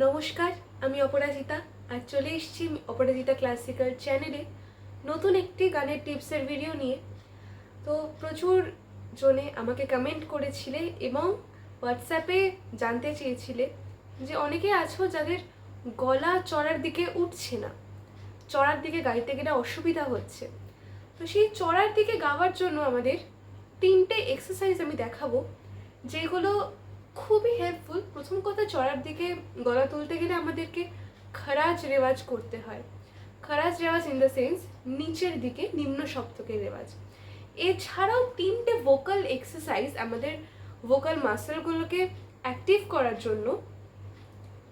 নমস্কার, আমি অপরাজিতা। আর চলে এসেছি অপরাজিতা ক্লাসিক্যাল চ্যানেলে নতুন একটি গানের টিপসের ভিডিও নিয়ে। তো প্রচুর জনে আমাকে কমেন্ট করেছিলে এবং হোয়াটসঅ্যাপে জানতে চেয়েছিলে যে অনেকে আছো যাদের গলা চড়ার দিকে উঠছে না, চড়ার দিকে গাইতে গেলে অসুবিধা হচ্ছে। তো সেই চড়ার দিকে গাওয়ার জন্য আমাদের 3টে এক্সারসাইজ আমি দেখাবো, যেগুলো খুবই হেল্পফুল। প্রথম কথা, চড়ার দিকে গলা তুলতে গেলে আমাদেরকে খরাজ রেওয়াজ করতে হয়। খরাজ রেওয়াজ ইন দ্য সেন্স নিচের দিকে নিম্ন সপ্তকের রেওয়াজ। এছাড়াও 3টে ভোকাল এক্সারসাইজ আমাদের ভোকাল মাসলগুলোকে অ্যাক্টিভ করার জন্য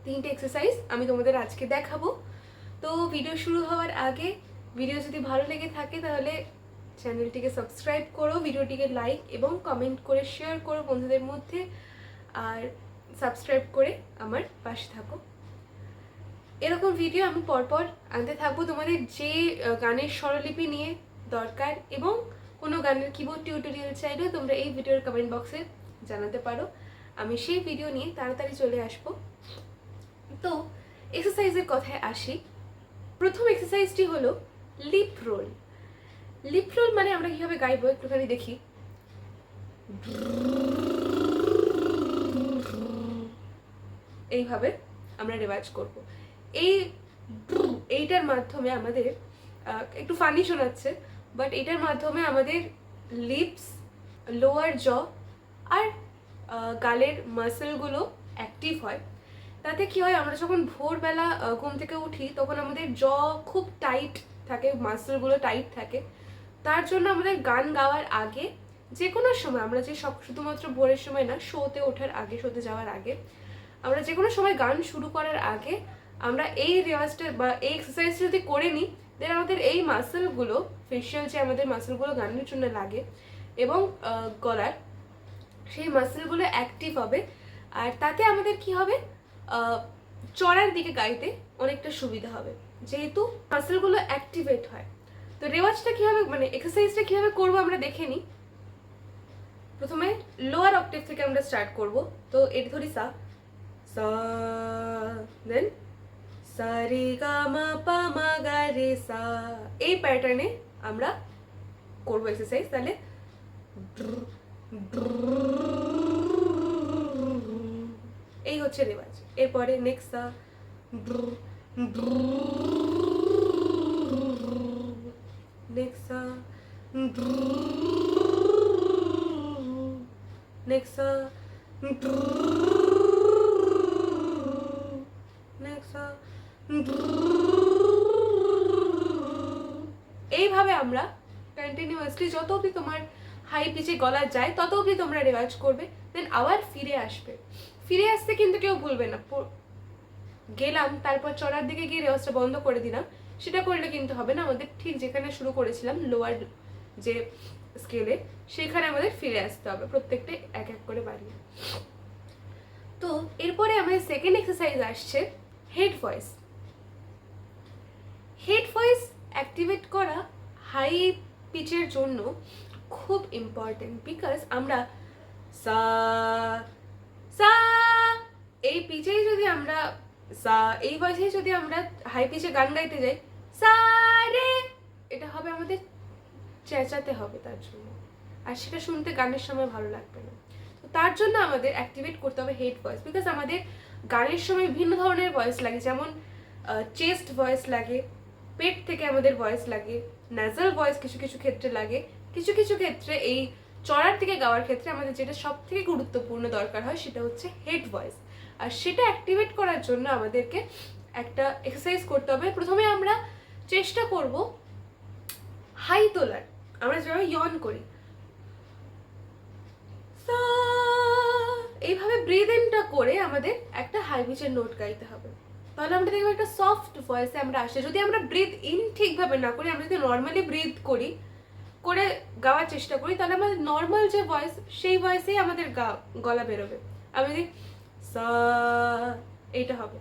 3টে এক্সারসাইজ আমি তোমাদের আজকে দেখাবো। তো ভিডিও শুরু হওয়ার আগে ভিডিও যদি ভালো লেগে থাকে তাহলে চ্যানেলটিকে সাবস্ক্রাইব করো, ভিডিওটিকে লাইক এবং কমেন্ট করে শেয়ার করো বন্ধুদের মধ্যে, আর সাবস্ক্রাইব করে আমার পাশে থাকো। এরকম ভিডিও আমি পরপর আনতে থাকবো তোমাদের যে গানের স্বরলিপি নিয়ে দরকার এবং কোনো গানের কিবোর্ড টিউটোরিয়াল চাইলেও তোমরা এই ভিডিওর কমেন্ট বক্সে জানাতে পারো। আমি সেই ভিডিও নিয়ে তাড়াতাড়ি চলে আসবো। তো এক্সারসাইজের কথায় আসি। প্রথম এক্সারসাইজটি হলো লিপ রোল। লিপ রোল মানে আমরা কীভাবে গাইবো একটুখানি দেখি। এইভাবে আমরা রেওয়াজ করব। এইটার মাধ্যমে আমাদের একটু ফানি শোনাচ্ছে, বাট এটার মাধ্যমে আমাদের লিপস, লোয়ার জ আর গালের মাসেলগুলো অ্যাক্টিভ হয়। তাতে কি হয়, আমরা যখন ভোরবেলা ঘুম থেকে উঠি তখন আমাদের জ খুব টাইট থাকে, মাসেলগুলো টাইট থাকে। তার জন্য আমাদের গান গাওয়ার আগে, যে কোনো সময়, আমরা যে শুধুমাত্র ভোরের সময় না, শোতে ওঠার আগে, শোতে যাওয়ার আগে, আমরা যে কোনো সময় গান শুরু করার আগে আমরা এই রেওয়াজটা বা এই এক্সারসাইজটা যদি করে নিই, দেন আমাদের এই মাসেলগুলো, ফেশিয়াল যে আমাদের মাসেলগুলো গানের জন্য লাগে এবং গলার, সেই মাসেলগুলো অ্যাক্টিভ হবে। আর তাতে আমাদের কি হবে, চড়ার দিকে গাইতে অনেকটা সুবিধা হবে, যেহেতু মাসেলগুলো অ্যাক্টিভেট হয়। তো রেওয়াজটা কীভাবে, মানে এক্সারসাইজটা কীভাবে করবো আমরা দেখে নিই। প্রথমে লোয়ার অক্টেভ থেকে আমরা স্টার্ট করব। তো এর ধরি সা, সা, দেন সা রে গা মা পা মা গা রে সা, এই প্যাটার্নে আমরা করবো এক্সারসাইজ। তাহলে এই হচ্ছে রেওয়াজ। এরপরে নেক্সট সা, নেক্সট সা, নেক্সট সা, এইভাবে আমরা কন্টিনিউয়াসলি যত অবধি তোমার হাই পিচে গলা যায় তত অবধি তোমরা রেওয়াজ করবে। দেন আবার ফিরে আসবে। ফিরে আসতে কিন্তু কেউ ভুলবে না। গেলাম, তারপর চড়ার দিকে গিয়ে রেওয়াজটা বন্ধ করে দিলাম, সেটা করলে কিন্তু হবে না। আমাদের ঠিক যেখানে শুরু করেছিলাম লোয়ার যে স্কেলে, সেখানে আমাদের ফিরে আসতে হবে, প্রত্যেকটা এক এক করে বাড়িয়ে। তো এরপরে আমাদের সেকেন্ড এক্সারসাইজ আসছে head voice. Head voice activate করা হাই পিচের জন্য খুব ইম্পর্টেন্ট, বিকজ আমরা সা সা এই পিচেই যদি আমরা সা, এই ভয়েসেই যদি আমরা হাই পিচে গান গাইতে যাই, সা রে, এটা হবে আমাদের চেঁচাতে হবে তার জন্য, আর সেটা শুনতে গানের সময় ভালো লাগবে না। তো তার জন্য আমাদের অ্যাক্টিভেট করতে হবে হেড ভয়েস, বিকজ আমাদের গানের সময় বিভিন্ন ধরনের ভয়েস লাগে, যেমন চেস্ট ভয়েস লাগে, পেট থেকে আমাদের ভয়েস লাগে, ন্যাজাল ভয়েস কিছু কিছু ক্ষেত্রে লাগে, কিছু কিছু ক্ষেত্রে এই চড়ার দিকে গাওয়ার ক্ষেত্রে আমাদের যেটা সব থেকে গুরুত্বপূর্ণ দরকার হয় সেটা হচ্ছে হেড ভয়েস। আর সেটা অ্যাক্টিভেট করার জন্য আমাদেরকে একটা এক্সারসাইজ করতে হবে। প্রথমে আমরা চেষ্টা করব হাই তোলার। আমরা যেভাবে ইয়ন করি, এইভাবে ব্রিথ ইনটা করে আমাদের একটা হাই পিচের নোট গাইতে হবে। তাহলে আমরা দেখবো একটা সফট ভয়েসে আমরা আসে। যদি আমরা ব্রিথ ইন ঠিকভাবে না করি, আমরা যদি নর্মালি ব্রিথ করি, করে গাওয়ার চেষ্টা করি, তাহলে আমাদের নর্মাল যে ভয়েস, সেই ভয়েসেই আমাদের গলা বেরোবে। আমি যদি সা, এইটা হবে।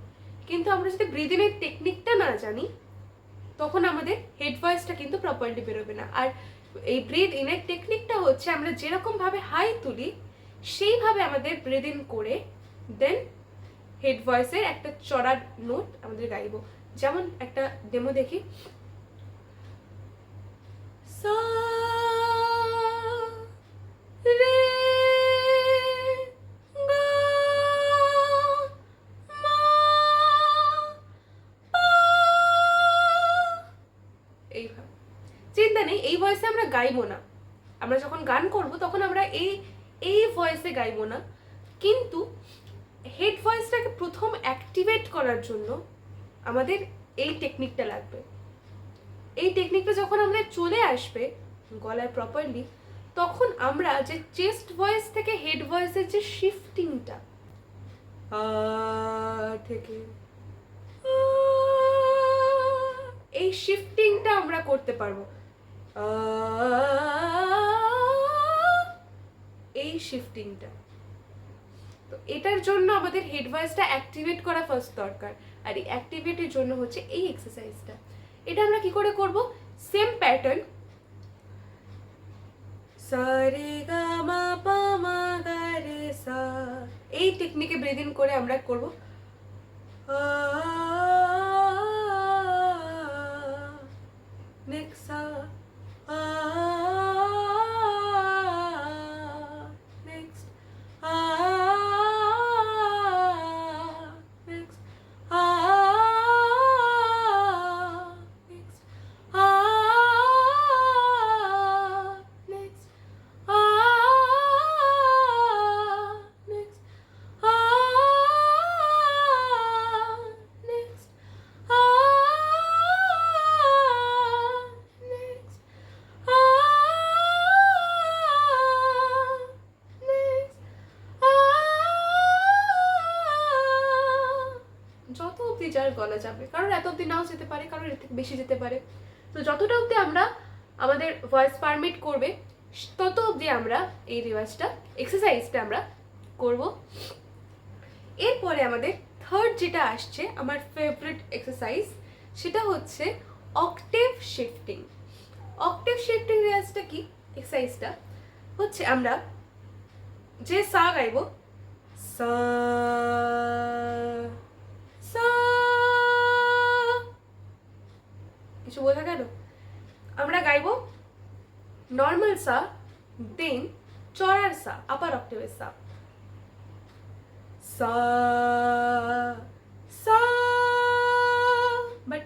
কিন্তু আমরা যদি ব্রিথ ইনের টেকনিকটা না জানি, তখন আমাদের হেড ভয়েসটা কিন্তু প্রপারলি বেরোবে না। আর এই ব্রিথ ইনের টেকনিকটা হচ্ছে আমরা যেরকম ভাবে হাই তুলি, সেইভাবে আমাদের ব্রিথ ইন করে দেন হেড ভয়েসের একটা চড়া নোট আমাদের গাইবো। যেমন একটা ডেমো দেখি। সা রে গা মা পা। এইভাবে চিন্তা নেই, এই ভয়েসে আমরা গাইবো না। আমরা যখন গান করব তখন আমরা এই ভয়েসে গাইবো না, কিন্তু হেড ভয়েসটাকে প্রথম অ্যাক্টিভেট করার জন্য আমাদের এই টেকনিকটা লাগবে। এই টেকনিকটা যখন আমাদের চলে আসবে গলায় প্রপারলি, তখন আমরা যে চেস্ট ভয়েস থেকে হেড ভয়েসের যে শিফটিংটা থেকে এই শিফটিংটা আমরা করতে পারবো। এই শিফটিংটা, তো এটার জন্য আমাদের হেড ভয়েসটা অ্যাক্টিভেট করা ফার্স্ট দরকার। আর এই অ্যাক্টিভেটের জন্য হচ্ছে এই এক্সারসাইজটা। এটা আমরা কি করে করব? সেম প্যাটার্ন, সা রে গা মা পা মা গা রে সা, এই টেকনিকে ব্রিথ ইন করে আমরা করব। নেক্সট সা, নেক্সট নেক্সট যত অবধি যার গলা যাবে, কারণ এত অবধি নাও যেতে পারে, কারণ এর থেকে বেশি যেতে পারে। তো যতটা অবধি আমরা আমাদের ভয়েস পারমিট করবে তত অবধি আমরা এই রিওয়াজটা, এক্সারসাইজটা আমরা করব। এরপরে আমাদের থার্ড যেটা আসছে, আমার ফেভারিট এক্সারসাইজ, সেটা হচ্ছে অক্টেভ শিফটিং। অক্টেভ শিফটিং রিওয়াজটা কি? এক্সারসাইজটা হচ্ছে আমরা যে সা গাইব, সা সা, কিছু বোঝা গেল? আমরা গাইব নর্মাল সা, দেন চড়ার সা, আপার অক্টেভের সা, সা সা। বাট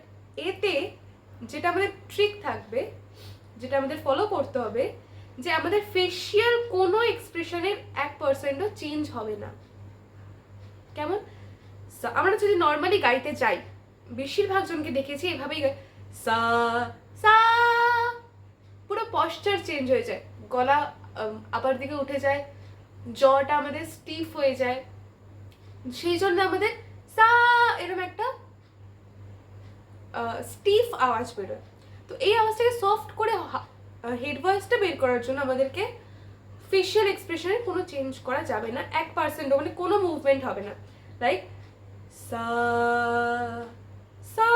এতে যেটা আমাদের ট্রিক থাকবে, যেটা আমাদের ফলো করতে হবে, যে আমাদের ফেশিয়াল কোনো এক্সপ্রেশনের 1%ও চেঞ্জ হবে না। কেমন? আমরা যদি নর্মালি গাইতে যাই, বেশিরভাগ জনকে দেখেছি এভাবেই গাই, সা সা, পুরো পশ্চার চেঞ্জ হয়ে যায়, গলা আপার দিকে উঠে যায়, জটা আমাদের স্টিফ হয়ে যায়, সেই জন্য আমাদের সা এরকম একটা স্টিফ আওয়াজ বেরোয়। তো এই আওয়াজটাকে সফট করে হেড ভয়েসটা বের করার জন্য আমাদেরকে ফেশিয়াল এক্সপ্রেশনে কোনো চেঞ্জ করা যাবে না, 1%ও, মানে কোনো মুভমেন্ট হবে না। লাইক সা সা,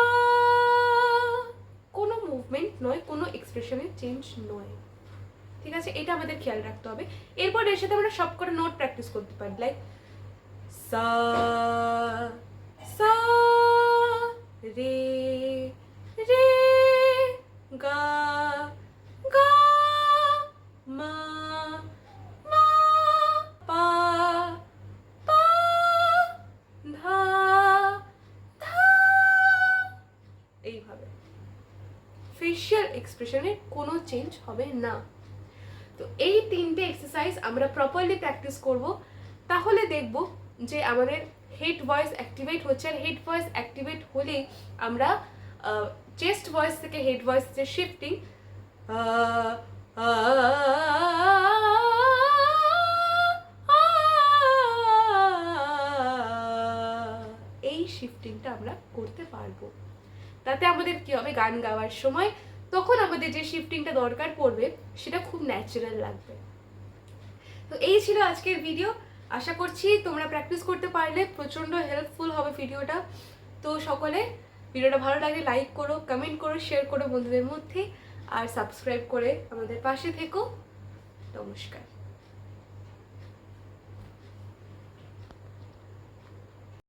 কোনো মুভমেন্ট নয়, কোনো এক্সপ্রেশনের চেঞ্জ নয়। ঠিক আছে, এটা আমাদের খেয়াল রাখতে হবে। এরপর এর সাথে আমরা সবকটা নোট প্র্যাকটিস করতে পারি, লাইক সা সা রে রে গা গা মা মা পা পা ধা ধা। এইভাবে ফেশিয়াল এক্সপ্রেশনের কোনো চেঞ্জ হবে না। তো এই তিনটে এক্সারসাইজ আমরা প্রপারলি প্র্যাকটিস করব, তাহলে দেখব যে আমাদের হেড ভয়েস অ্যাক্টিভেট হচ্ছে। আর হেড ভয়েস অ্যাক্টিভেট হলেই আমরা চেস্ট ভয়েস থেকে হেড ভয়েস যে শিফটিং, এই শিফটিংটা আমরা করতে পারবো। তাতে আমাদের কি হবে, গান গাওয়ার সময় তখন আমাদের যে শিফটিংটা দরকার পড়বে সেটা খুব ন্যাচারাল লাগবে। তো এই ছিল আজকের ভিডিও। আশা করছি তোমরা প্র্যাকটিস করতে পারলে প্রচণ্ড হেল্পফুল হবে ভিডিওটা। তো সকলে ভিডিওটা ভালো লাগলে লাইক করো, কমেন্ট করো, শেয়ার করো বন্ধুদের মধ্যে, আর সাবস্ক্রাইব করে আমাদের পাশে থেকো। নমস্কার।